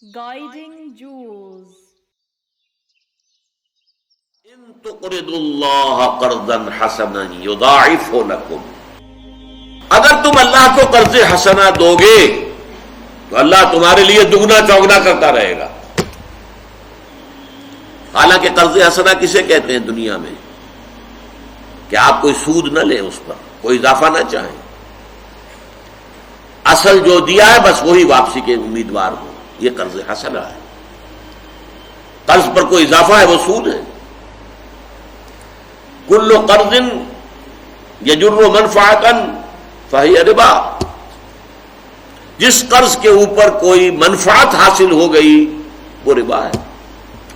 Guiding Jewels. ان تقرضوا اللہ قرضا حسنا یضاعفہ لکم، اگر تم اللہ کو قرض حسنہ دو گے تو اللہ تمہارے لیے دگنا چوگنا کرتا رہے گا۔ حالانکہ قرض حسنہ کسے کہتے ہیں دنیا میں؟ کہ آپ کوئی سود نہ لیں، اس پر کوئی اضافہ نہ چاہیں، اصل جو دیا ہے بس وہی واپسی کے امیدوار ہو، یہ قرض حسنہ ہے۔ قرض پر کوئی اضافہ ہے وہ سود ہے۔ کل قرض یجر منفعتا فہی ربا، جس قرض کے اوپر کوئی منفعت حاصل ہو گئی وہ ربا ہے۔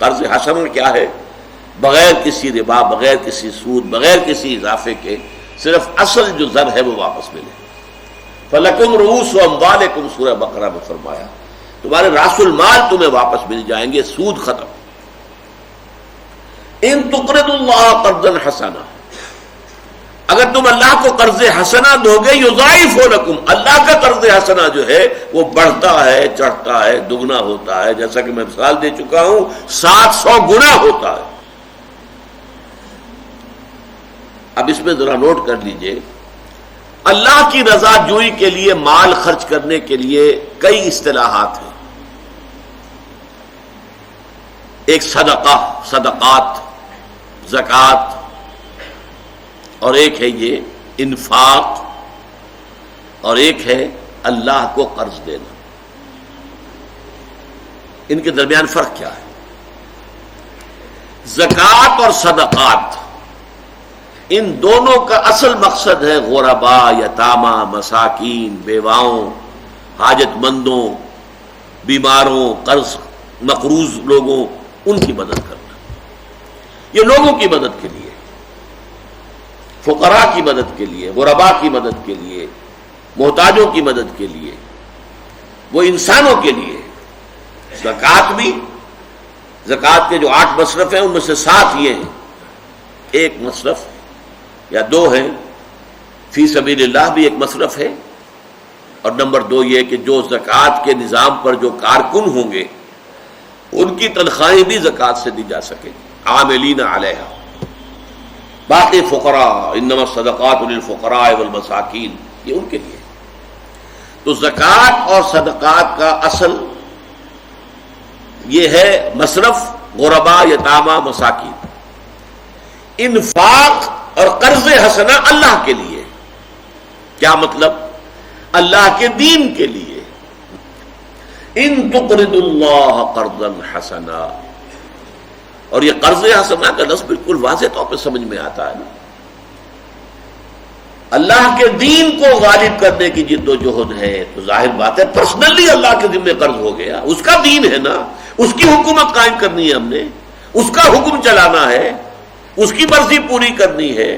قرض حسن کیا ہے؟ بغیر کسی ربا، بغیر کسی سود، بغیر کسی اضافے کے صرف اصل جو زر ہے وہ واپس ملے۔ فلکم رؤوس اموالکم، سورہ بقرہ میں فرمایا تمہارے راس المال تمہیں واپس مل جائیں گے، سود ختم۔ ان تقرضوا اللہ قرضا حسنا، اگر تم اللہ کو قرض حسنہ دو گے، یضاعف لکم، اللہ کا قرض حسنہ جو ہے وہ بڑھتا ہے، چڑھتا ہے، دگنا ہوتا ہے، جیسا کہ میں مثال دے چکا ہوں 700 گنا ہوتا ہے۔ اب اس میں ذرا نوٹ کر لیجئے، اللہ کی رضا جوئی کے لیے مال خرچ کرنے کے لیے کئی اصطلاحات ہیں۔ ایک صدقہ، صدقات، زکوٰۃ، اور ایک ہے یہ انفاق، اور ایک ہے اللہ کو قرض دینا۔ ان کے درمیان فرق کیا ہے؟ زکوٰۃ اور صدقات، ان دونوں کا اصل مقصد ہے غرباء، یتامى، مساکین، بیواؤں، حاجت مندوں، بیماروں، قرض مقروض لوگوں، ان کی مدد کرنا۔ یہ لوگوں کی مدد کے لیے، فقراء کی مدد کے لیے، غرباء کی مدد کے لیے، محتاجوں کی مدد کے لیے، وہ انسانوں کے لیے۔ زکوٰۃ بھی، زکوٰۃ کے جو 8 مصرف ہیں ان میں سے 7 یہ ہیں، ایک مصرف یا 2 ہیں، فی سبیل اللہ بھی ایک مصرف ہے، اور نمبر 2 یہ کہ جو زکوٰۃ کے نظام پر جو کارکن ہوں گے ان کی تنخواہیں بھی زکوٰۃ سے دی جا سکے گی، عاملین علیہا۔ باقی فقراء، انما الصدقات للفقراء والمساکین، یہ ان کے لیے۔ تو زکوٰۃ اور صدقات کا اصل یہ ہے مصرف غرباء، یتامى، مساکین۔ انفاق اور قرض حسنہ اللہ کے لیے، کیا مطلب؟ اللہ کے دین کے لیے۔ ان تقرضوا اللہ قرضا حسنا، اور یہ قرض حسنہ کا لفظ بالکل واضح طور پہ سمجھ میں آتا ہے نا۔ اللہ کے دین کو غالب کرنے کی جد و جہد ہے، تو ظاہر بات ہے پرسنلی اللہ کے ذمہ قرض ہو گیا، اس کا دین ہے نا، اس کی حکومت قائم کرنی ہے ہم نے، اس کا حکم چلانا ہے، اس کی مرضی پوری کرنی ہے،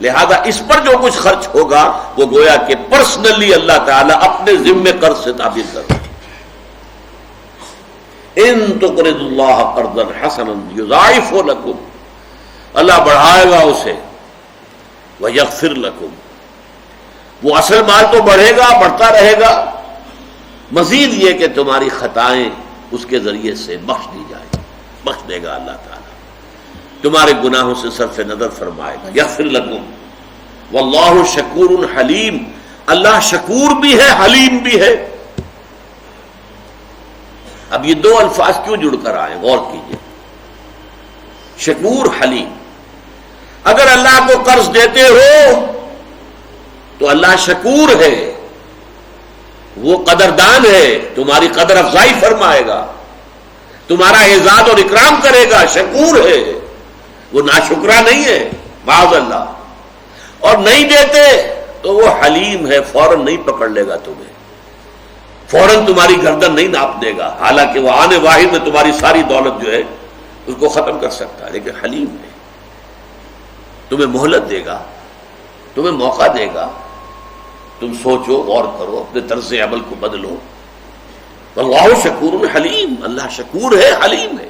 لہذا اس پر جو کچھ خرچ ہوگا وہ گویا کہ پرسنلی اللہ تعالیٰ اپنے ذمہ قرض سے تعبیر کر رہا ہے۔ ان تقرضوا اللہ قرضا حسنا یضاعف لکم، اللہ بڑھائے گا اسے، ویغفر لکم، وہ اصل مال تو بڑھے گا، بڑھتا رہے گا، مزید یہ کہ تمہاری خطائیں اس کے ذریعے سے بخش دی جائیں، بخش دے گا اللہ تعالیٰ، تمہارے گناہوں سے صرف نظر فرمائے گا۔ یغفر لکم واللہ شکور حلیم، اللہ شکور بھی ہے، حلیم بھی ہے۔ اب یہ 2 الفاظ کیوں جڑ کر آئے، غور کیجئے، شکور، حلیم۔ اگر اللہ کو قرض دیتے ہو تو اللہ شکور ہے، وہ قدردان ہے، تمہاری قدر افزائی فرمائے گا، تمہارا اعزاز اور اکرام کرے گا، شکور ہے، وہ ناشکرا نہیں ہے، معاذ اللہ۔ اور نہیں دیتے تو وہ حلیم ہے، فوراً نہیں پکڑ لے گا تمہیں، فوراً تمہاری گردن نہیں ناپ دے گا، حالانکہ وہ آنے واحد میں تمہاری ساری دولت جو ہے اس کو ختم کر سکتا ہے، لیکن حلیم ہے، تمہیں مہلت دے گا، تمہیں موقع دے گا، تم سوچو، غور کرو، اپنے طرز عمل کو بدلو۔ واللہ شکور حلیم، اللہ شکور ہے، حلیم ہے۔